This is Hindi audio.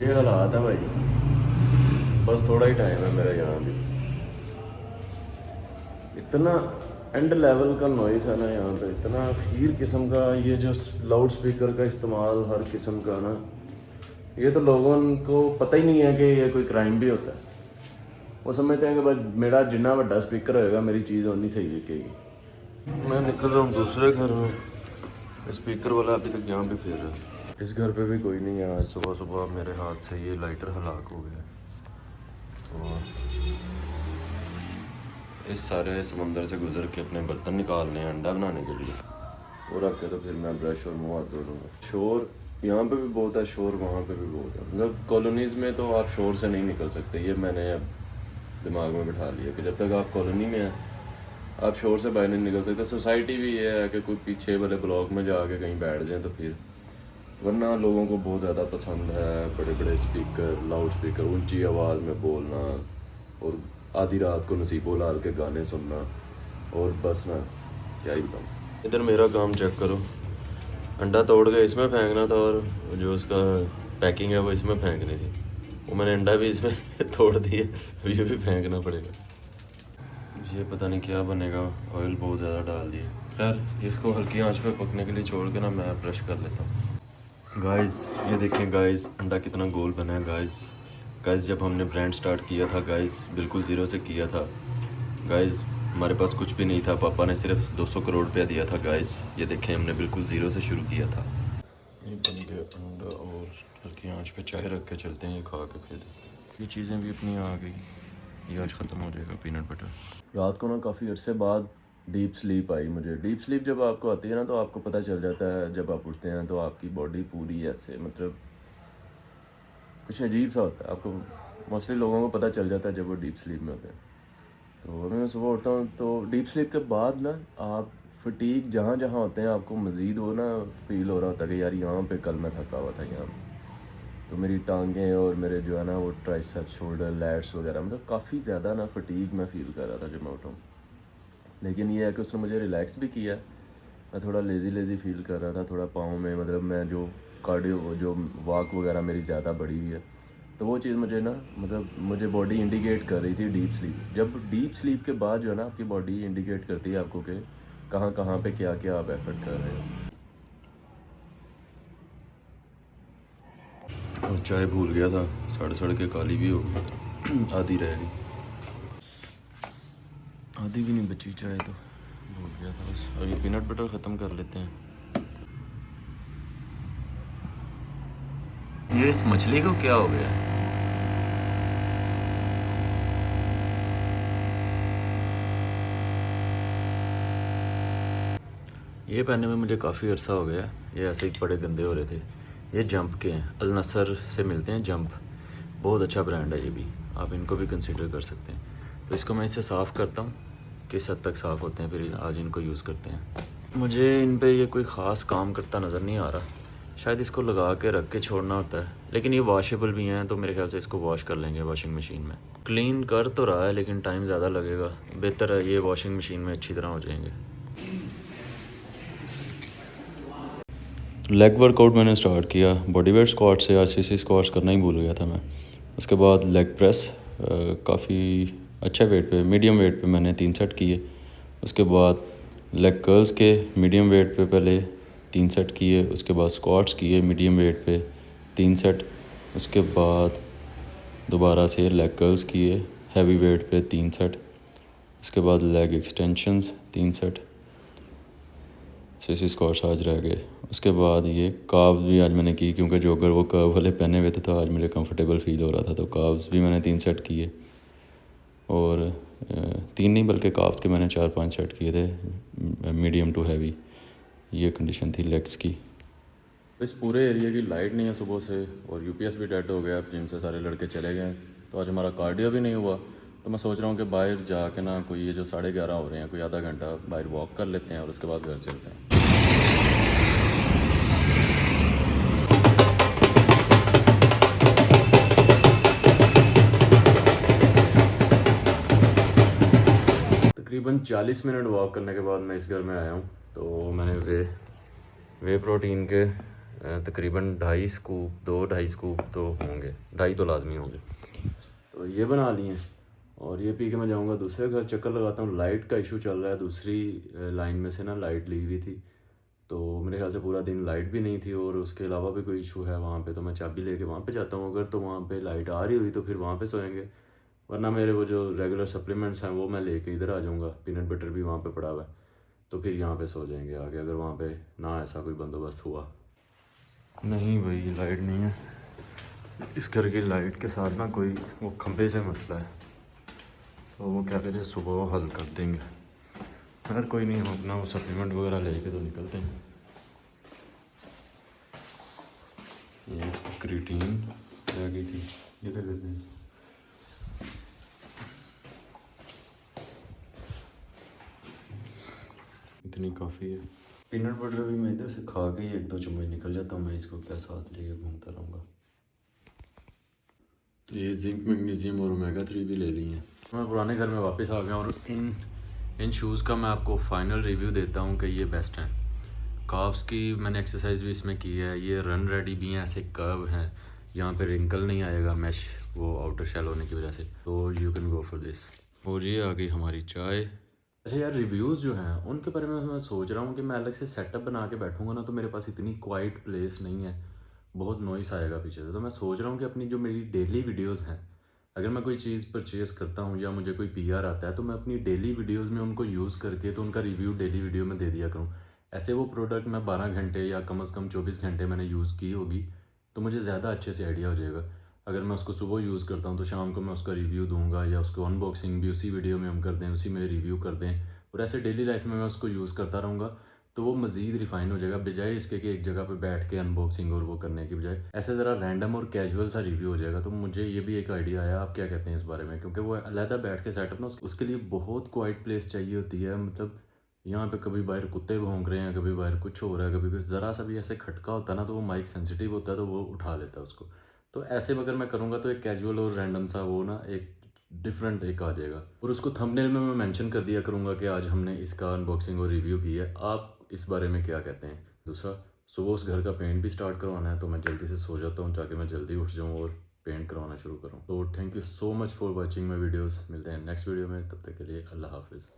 ये हालात है भाई, बस थोड़ा ही टाइम है मेरा यहाँ भी। इतना एंड लेवल का नॉइस है ना यहाँ पे, इतना खीर किस्म का ये जो लाउड स्पीकर का इस्तेमाल हर किस्म का ना, ये तो लोगों को पता ही नहीं है कि ये कोई क्राइम भी होता है। वो समझते हैं कि बस मेरा जितना बड़ा स्पीकर होएगा मेरी चीज़ उतनी सही बिकेगी। मैं निकल रहा हूँ दूसरे घर में, स्पीकर वाला अभी तक यहाँ भी फिर रहा है। इस घर पे भी कोई नहीं है। आज सुबह सुबह मेरे हाथ से ये लाइटर हलाक हो गया और इस सारे समुंदर से गुजर के अपने बर्तन निकालने हैं अंडा बनाने के लिए, वो रख के तो फिर मैं ब्रश और मुँह हाथ धो लूँगा। शोर यहाँ पे भी बहुत है, शोर वहाँ पे भी बहुत है। मतलब कॉलोनीज़ में तो आप शोर से नहीं निकल सकते, ये मैंने अब दिमाग में बिठा लिया कि जब तक आप कॉलोनी में हैं आप शोर से बाहर नहीं निकल सकते। सोसाइटी भी ये है कि कोई पीछे वाले ब्लॉक में जाके कहीं बैठ जाए तो फिर, वरना लोगों को बहुत ज़्यादा पसंद है बड़े बड़े स्पीकर, लाउड स्पीकर, ऊंची आवाज़ में बोलना और आधी रात को नसीबो लाल के गाने सुनना। और बस ना क्या ही बताऊँ। इधर मेरा काम चेक करो, अंडा तोड़ के इसमें फेंकना था और जो उसका पैकिंग है वो इसमें फेंकनी थी। वो मैंने अंडा भी इसमें तोड़ दिया, ये भी फेंकना पड़ेगा। ये पता नहीं क्या बनेगा, ऑयल बहुत ज़्यादा डाल दिया। खैर इसको हल्की आंच पे पकने के लिए छोड़ के ना मैं ब्रश कर लेता हूँ। गाइस ये देखें गाइस, अंडा कितना गोल बना है गाइस। गाइस जब हमने ब्रांड स्टार्ट किया था गाइस, बिल्कुल ज़ीरो से किया था गाइस। हमारे पास कुछ भी नहीं था, पापा ने सिर्फ 200 करोड़ रुपया दिया था गाइस। ये देखें हमने बिल्कुल ज़ीरो से शुरू किया था। ये बन गया अंडा और हल्की आंच पे चाय रख के चलते हैं ये खा के फिर। ये चीज़ें भी अपनी आ गई, ये आज ख़त्म हो जाएगा पीनट बटर। रात को ना काफ़ी अरसे बाद डीप स्लीप आई मुझे। डीप स्लीप जब आपको आती है ना तो आपको पता चल जाता है, जब आप उठते हैं तो आपकी बॉडी पूरी ऐसे मतलब कुछ अजीब सा होता है। आपको मोस्टली लोगों को पता चल जाता है जब वो डीप स्लीप में होते हैं। तो मैं सुबह उठता हूँ तो डीप स्लीप के बाद ना आप फटीक जहाँ जहाँ होते हैं आपको मज़ीद वो ना फील हो रहा होता है कि यार यहाँ पे कल मैं थका हुआ था यहाँ पे। तो मेरी टांगें और मेरे जो है ना वो ट्राइसेप्स, शोल्डर, लैट्स वगैरह, मतलब काफ़ी ज़्यादा ना फटीग मैं फ़ील कर रहा था जब मैं उठा हूँ। लेकिन ये है कि उसने मुझे रिलैक्स भी किया। मैं थोड़ा लेज़ी लेज़ी फ़ील कर रहा था, थोड़ा पाँव में, मतलब मैं जो कार्डियो जो वॉक वगैरह मेरी ज़्यादा बढ़ी हुई है, तो वो चीज़ मुझे ना मतलब मुझे बॉडी इंडिकेट कर रही थी डीप स्लीप। जब डीप स्लीप के बाद जो है ना आपकी बॉडी इंडिकेट करती है आपको कि कहाँ कहाँ पे क्या क्या आप एफर्ट कर रहे हो। और चाय भूल गया था, सड़ सड़ के काली भी हो गई आधी रह गई, आधी भी नहीं बची चाय तो भूल गया था बस। अभी पीनट बटर ख़त्म कर लेते हैं। ये इस मछली को क्या हो गया है? ये पहनने में मुझे काफ़ी अरसा हो गया, ये ऐसे ही बड़े गंदे हो रहे थे। ये जंप के हैं, अल नसर से मिलते हैं जंप, बहुत अच्छा ब्रांड है ये भी, आप इनको भी कंसिडर कर सकते हैं। तो इसको मैं इससे साफ़ करता हूँ, किस हद तक साफ़ होते हैं फिर आज इनको यूज़ करते हैं। मुझे इन पे ये कोई ख़ास काम करता नज़र नहीं आ रहा, शायद इसको लगा के रख के छोड़ना होता है। लेकिन ये वॉशेबल भी हैं तो मेरे ख्याल से इसको वॉश कर लेंगे वॉशिंग मशीन में। क्लीन कर तो रहा है लेकिन टाइम ज़्यादा लगेगा, बेहतर है ये वॉशिंग मशीन में अच्छी तरह हो जाएंगे। लेग वर्कआउट मैंने स्टार्ट किया, बॉडी वेट स्क्वाट से आरसीसी स्क्वाट्स करना ही भूल गया था मैं। उसके बाद लेग प्रेस काफ़ी अच्छे वेट पे, मीडियम वेट पे मैंने 3 सेट किए। उसके बाद लेग कर्ल्स के मीडियम वेट पे पहले 3 सेट किए। उसके बाद स्क्वाट्स किए मीडियम वेट पे 3 सेट। उसके बाद दोबारा से लेग कर्ल्स किए हैवी वेट पे 3 सेट। उसके बाद leg extensions 3 set. CC squats आज रह गए। उसके बाद ये काव्स भी आज मैंने की, क्योंकि जोगर वो कर्व वाले पहने हुए थे तो आज मुझे कंफर्टेबल फील हो रहा था, तो काव्स भी मैंने 3 सेट किए। और 3 नहीं बल्कि काव्स के मैंने 4-5 सेट किए थे मीडियम टू हैवी। ये कंडीशन थी लेग्स की। इस पूरे एरिया की लाइट नहीं है सुबह से और यूपीएस भी डेड हो गया, जिम से सारे लड़के चले गए, तो आज हमारा कार्डियो भी नहीं हुआ। तो मैं सोच रहा हूँ कि बाहर जाके ना कोई ये जो 11:30 हो रहे हैं, कोई आधा घंटा बाहर वॉक कर लेते हैं और उसके बाद घर चलते हैं। तकरीबन 40 मिनट वॉक करने के बाद मैं इस घर में आया हूँ। तो मैंने वे प्रोटीन के तकरीबन 2.5 स्कूप 2-2.5 स्कूप तो होंगे, 2.5 तो लाजमी होंगे। तो ये बना लिए और ये पी के मैं जाऊँगा दूसरे घर, चक्कर लगाता हूँ। लाइट का इशू चल रहा है, दूसरी लाइन में से ना लाइट ली हुई थी, तो मेरे ख्याल से पूरा दिन लाइट भी नहीं थी और उसके अलावा भी कोई इशू है वहाँ पे, तो मैं चाबी लेके वहाँ पे जाता हूँ। अगर तो वहाँ पे लाइट आ रही हुई तो फिर वहाँ पे सोएंगे, वरना मेरे वो जो रेगुलर सप्लीमेंट्स हैं वो मैं लेके इधर आ जाऊँगा। पीनट बटर भी वहाँ पे पड़ा हुआ है, तो फिर यहाँ पे सो जाएंगे आगे, अगर वहाँ पे ना ऐसा कोई बंदोबस्त हुआ। नहीं भाई लाइट नहीं है इस घर की। लाइट के साथ ना कोई वो खंभे से मसला है, तो वो क्या कहते हैं सुबह वो हल कर देंगे। अगर कोई नहीं, हम अपना वो सप्लीमेंट वगैरह लेके तो निकलते हैं। ये क्रिटीन रह गई थी, ये क्या कहते हैं, इतनी काफ़ी है। पीनट बटर भी मैं इधर से खा के ही 1-2 चम्मच निकल जाता हूँ। मैं इसको क्या साथ लेके घूमता रहूँगा। तो ये जिंक मैग्नीशियम और ओमेगा 3 भी ले ली हैं। मैं पुराने घर में वापस आ गया और इन शूज़ का मैं आपको फाइनल रिव्यू देता हूँ कि ये बेस्ट हैं। काफ्स की मैंने एक्सरसाइज भी इसमें की है। ये रन रेडी भी हैं, ऐसे कर्व हैं, यहाँ पे रिंकल नहीं आएगा मैश वो आउटर शेल होने की वजह से, तो you can go for this. और ये आ गई हमारी चाय। अच्छा यार, रिव्यूज़ जो हैं उनके बारे में मैं सोच रहा हूँ कि मैं अलग से सेटअप बना के बैठूँगा ना, तो मेरे पास इतनी क्वाइट प्लेस नहीं है, बहुत नॉइस आएगा पीछे से। तो मैं सोच रहा हूँ कि अपनी जो मेरी डेली वीडियोज़ हैं, अगर मैं कोई चीज़ परचेज़ करता हूँ या मुझे कोई पीआर आता है, तो मैं अपनी डेली वीडियोज़ में उनको यूज़ करके तो उनका रिव्यू डेली वीडियो में दे दिया करूँ। ऐसे वो प्रोडक्ट मैं 12 घंटे या कम से कम 24 घंटे मैंने यूज़ की होगी, तो मुझे ज़्यादा अच्छे से आइडिया हो जाएगा। अगर मैं उसको सुबह यूज़ करता हूँ तो शाम को मैं उसका रिव्यू दूंगा, या उसको अनबॉक्सिंग भी उसी वीडियो में हम कर दें, उसी में रिव्यू कर दें, और ऐसे डेली लाइफ में मैं उसको यूज़ करता रहूँगा, तो वो मज़ीद रिफ़ाइन हो जाएगा, बजाय इसके कि एक जगह पे बैठ के अनबॉक्सिंग और वो करने की बजाय ऐसे ज़रा रैंडम और कैजुअल सा रिव्यू हो जाएगा। तो मुझे ये भी एक आइडिया आया, आप क्या कहते हैं इस बारे में? क्योंकि वो अलहदा बैठ के सेटअप ना उसके लिए बहुत क्वाइट प्लेस चाहिए होती है। मतलब यहाँ पे कभी बाहर कुत्ते भौंक रहे हैं, कभी बाहर कुछ हो रहा है, कभी कुछ ज़रा सा भी ऐसे खटका होता है ना, तो वो माइक सेंसिटिव होता है, तो वो उठा लेता है उसको। तो ऐसे अगर मैं करूँगा तो एक कैजुअल और रैंडम सा वो ना एक डिफरेंट एक आ जाएगा, और उसको थंबनेल में मैं मेंशन कर दिया करूँगा कि आज हमने इसका अनबॉक्सिंग और रिव्यू की है। आप इस बारे में क्या कहते हैं? दूसरा, सुबह उस घर का पेंट भी स्टार्ट करवाना है, तो मैं जल्दी से सो जाता हूँ ताकि मैं जल्दी उठ जाऊँ और पेंट करवाना शुरू करूँ। तो thank you so much for watching my videos. मिलते हैं नेक्स्ट वीडियो में, तब तक के लिए अल्लाह हाफिज़।